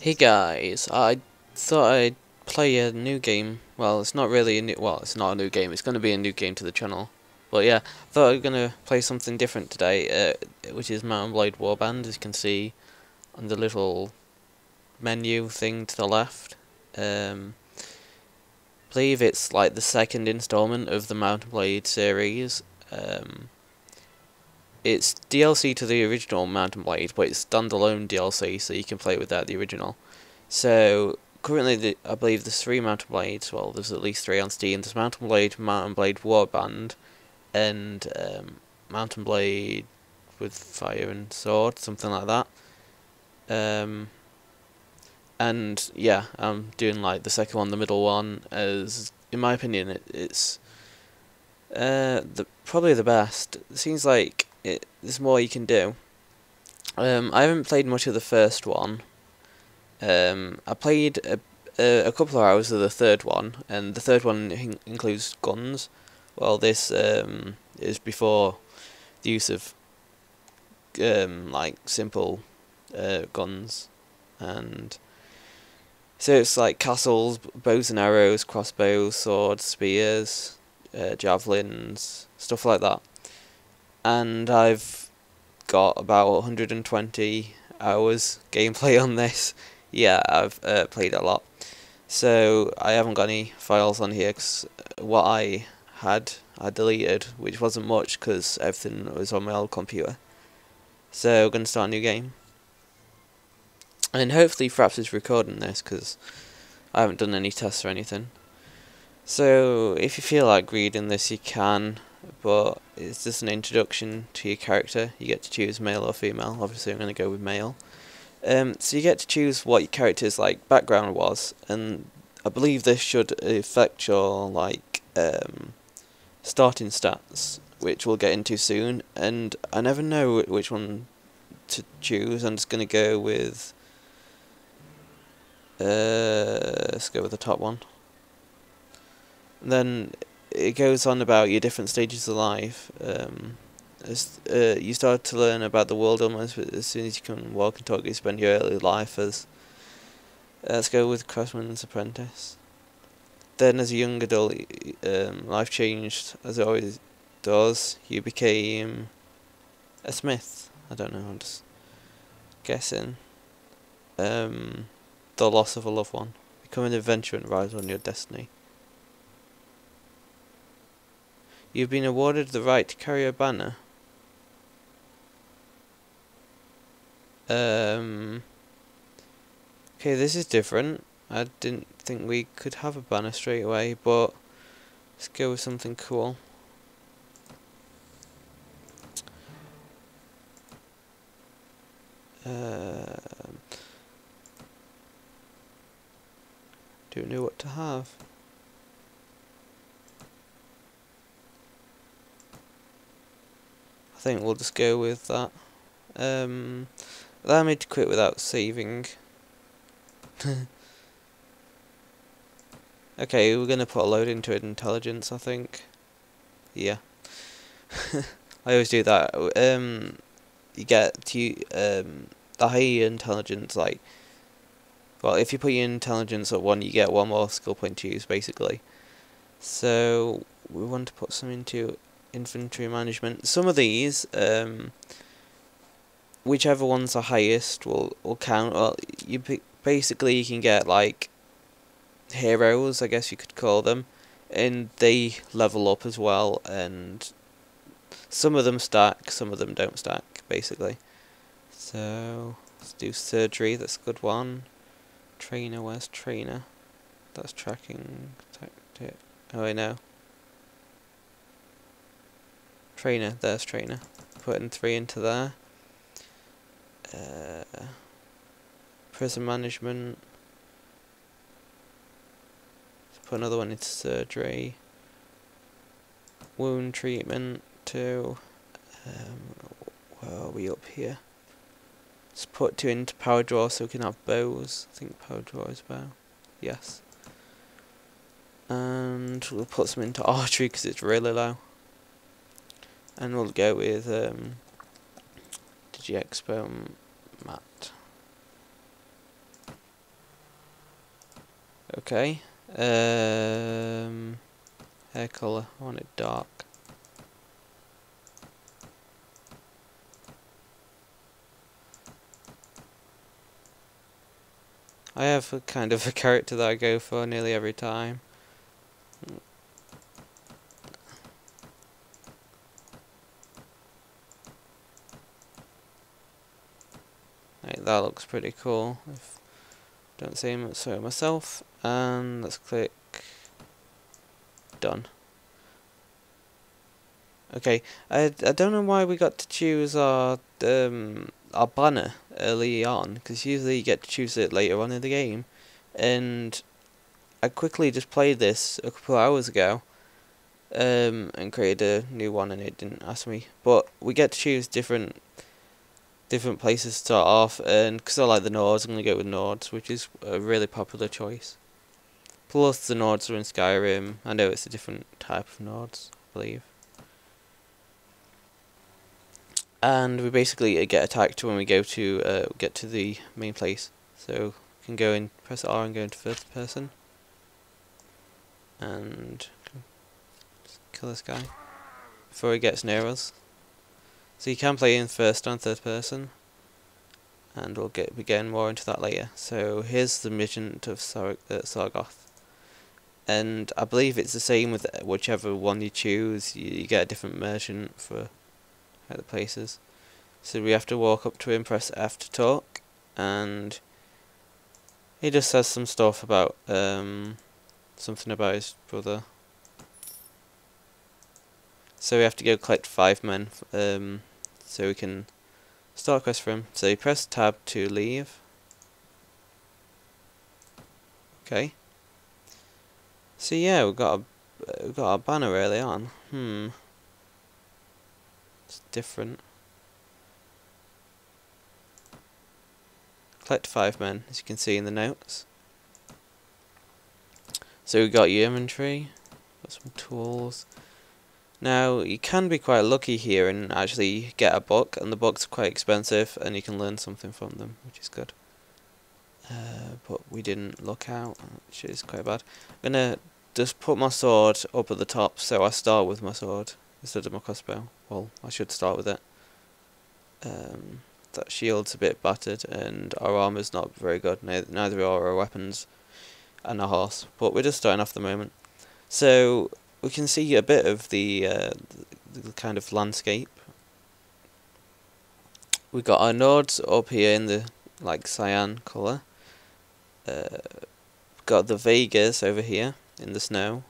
Hey guys, I thought I'd play a new game. Well, it's not really a new. Well, it's not a new game. It's going to be a new game to the channel. But yeah, I thought I was going to play something different today, which is Mount & Blade Warband, as you can see on the little menu thing to the left. Believe it's like the second installment of the Mount & Blade series. It's DLC to the original Mount & Blade, but it's standalone DLC, so you can play without the original. So currently, I believe there's 3 Mount & Blades. Well, there's at least 3 on Steam. There's Mount & Blade Warband, and Mount & Blade with Fire and Sword, something like that. And yeah, I'm doing like the second one, the middle one, as in my opinion, it's probably the best. It seems like there's more you can do. I haven't played much of the first one. I played a couple of hours of the third one, and the third one includes guns. Well, this is before the use of like simple guns, and so it's like castles, bows and arrows, crossbows, swords, spears, javelins, stuff like that. And I've got about 120 hours gameplay on this. Yeah, I've played a lot. So I haven't got any files on here because what I had I deleted, which wasn't much because everything was on my old computer. So I'm going to start a new game. And hopefully Fraps is recording this because I haven't done any tests or anything. So if you feel like reading this you can, but it's just an introduction to your character. You get to choose male or female. Obviously I'm going to go with male. So you get to choose what your character's like background was, and I believe this should affect your like starting stats, which we'll get into soon. And I never know which one to choose. I'm just gonna go with let's go with the top one. And then it goes on about your different stages of life. As you start to learn about the world almost as soon as you can walk and talk. You spend your early life as let's go with craftsman's apprentice. Then as a young adult, life changed as it always does. You became a smith. I don't know, I'm just guessing. The loss of a loved one. Become an adventurer and rise on your destiny. You've been awarded the right to carry a banner. Okay, this is different. I didn't think we could have a banner straight away, but let's go with something cool. Don't know what to have. I think we'll just go with that. Allow me to quit without saving. Okay, we're gonna put a load into intelligence, I think. Yeah. I always do that. You get to the higher intelligence, like, well, if you put your intelligence at 1, you get 1 more skill point to use, basically. So we want to put some into infantry management. Some of these, whichever ones are highest will count. Well, basically you can get like heroes, I guess you could call them, and they level up as well, and some of them stack, some of them don't stack, basically. So let's do surgery, that's a good one. Trainer, where's trainer? That's tracking tactic. Oh, I know. Trainer, there's trainer. Putting 3 into there. Prison management. Let's put another one into surgery. Wound treatment 2. Where are we up here? Let's put 2 into power draw so we can have bows. I think power draw is bow. Yes. And we'll put some into archery because it's really low. And we'll go with DiGiExPoMatt's. Okay. Hair colour. I want it dark. I have a kind of a character that I go for nearly every time. Right, that looks pretty cool. If don't say so myself. And let's click done. Okay, I don't know why we got to choose our banner early on, because usually you get to choose it later on in the game, and I quickly just played this a couple of hours ago, and created a new one, and it didn't ask me. But we get to choose different places to start off, and because I like the Nords, I'm gonna go with Nords, which is a really popular choice. Plus the Nords are in Skyrim. I know it's a different type of Nords, I believe. And we basically get attacked when we go to get to the main place. So we can go and press R and go into first person. And kill this guy before he gets near us. So you can play in first and third person, and we'll be getting more into that later. So here's the Merchant of Sargoth, and I believe it's the same with whichever one you choose. You get a different merchant for other places. So we have to walk up to him, press F to talk, and he just says some stuff about something about his brother. So we have to go collect 5 men, so we can start a quest for him. So you press tab to leave. Okay. So yeah, we got our banner early on. It's different. Collect 5 men, as you can see in the notes. So we got your inventory, got some tools. Now, you can be quite lucky here and actually get a book, and the books are quite expensive, and you can learn something from them, which is good. But we didn't look out, which is quite bad. I'm gonna just put my sword up at the top, so I start with my sword instead of my crossbow. Well, I should start with it. That shield's a bit battered, and our armor's not very good, neither are our weapons and our horse, but we're just starting off at the moment. So we can see a bit of the kind of landscape. We got our Nords up here in the cyan colour. Got the Vegas over here in the snow.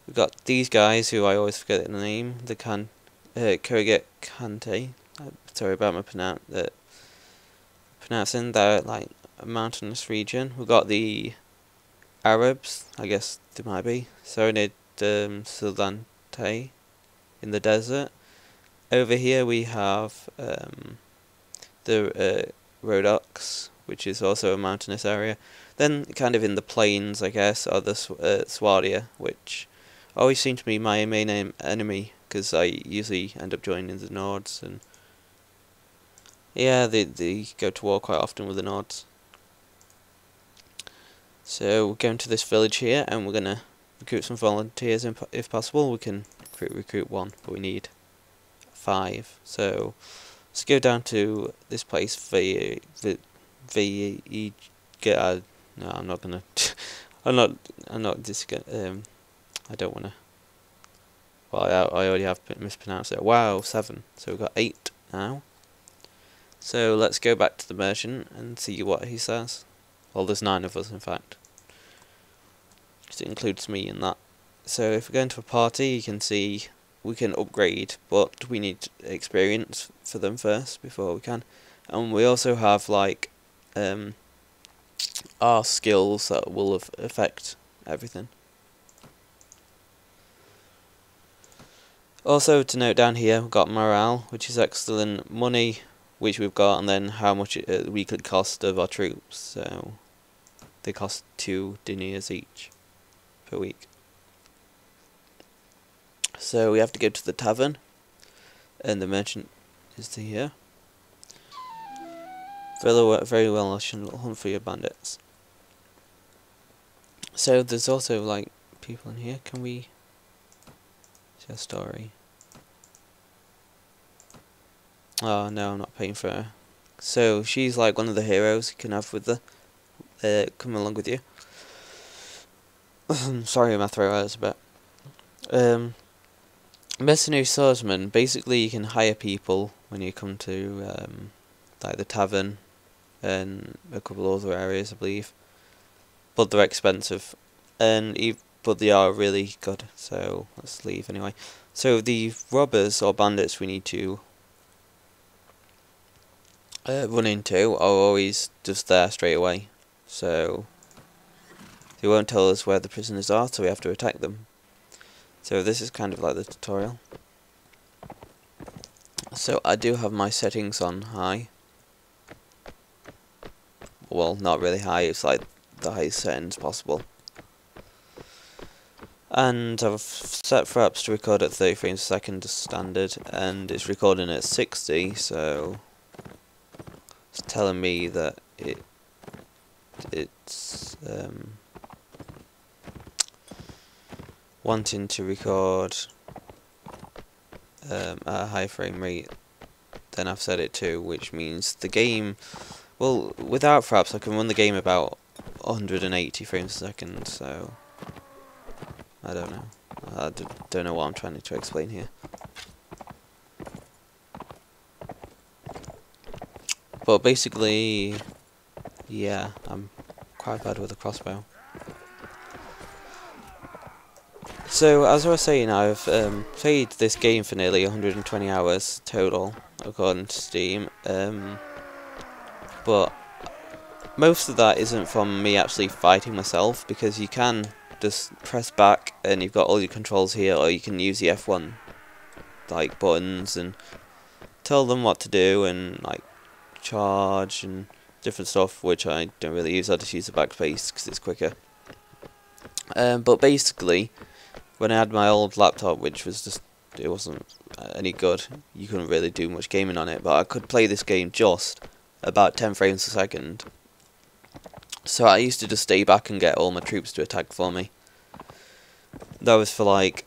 We got these guys who I always forget the name. The Kurget Kante. Sorry about my pronouncing that, like a mountainous region. We got the Arabs, I guess they might be. Serenade Sildante in the desert. Over here we have the Rhodoks, which is also a mountainous area. Then, kind of in the plains, I guess, are the Swadia, which always seem to be my main enemy, because I usually end up joining the Nords, and yeah, they go to war quite often with the Nords. So we're going to this village here, and we're gonna recruit some volunteers if possible. We can recruit 1, but we need 5. So let's go down to this place. No, I'm not gonna. I'm not just gonna. I don't wanna. Well, I already have mispronounced it. Wow, 7. So we've got 8 now. So let's go back to the merchant and see what he says. Well, there's 9 of us, in fact. Because it includes me in that. So if we go into a party, you can see we can upgrade, but we need experience for them first before we can. And we also have, our skills that will affect everything. Also, to note down here, we've got morale, which is excellent, money, which we've got, and then how much weekly cost of our troops. So they cost 2 deniers each per week. So we have to go to the tavern, and the merchant is here. Very well, I should hunt for your bandits. So there's also like people in here. Can we see a story? Oh no, I'm not paying for her. So she's like one of the heroes you can have with the come along with you. Sorry, my throat hurts a bit. Mercenary swordsman. Basically, you can hire people when you come to like the tavern and a couple of other areas, I believe. But they're expensive, but they are really good. So let's leave anyway. So the robbers or bandits we need to run into are always just there straight away. So they won't tell us where the prisoners are, so we have to attack them. So this is kind of like the tutorial. So I do have my settings on high. Well, not really high, it's like the highest settings possible. And I've set fraps to record at 30 frames a second as standard, and it's recording at 60, so it's telling me that it's wanting to record at a high frame rate than I've set it to, which means the game, well, without fraps I can run the game about 180 frames a second, so I don't know. I don't know what I'm trying to explain here. But basically, yeah, I'm quite bad with a crossbow. So, as I was saying, I've played this game for nearly 120 hours total, according to Steam. But most of that isn't from me actually fighting myself, because you can just press back and you've got all your controls here, or you can use the F1 like buttons and tell them what to do and like charge and different stuff, which I don't really use. I just use the backspace because it's quicker. But basically, when I had my old laptop, which was just, it wasn't any good, you couldn't really do much gaming on it, but I could play this game just about 10 frames a second. So I used to just stay back and get all my troops to attack for me. That was for like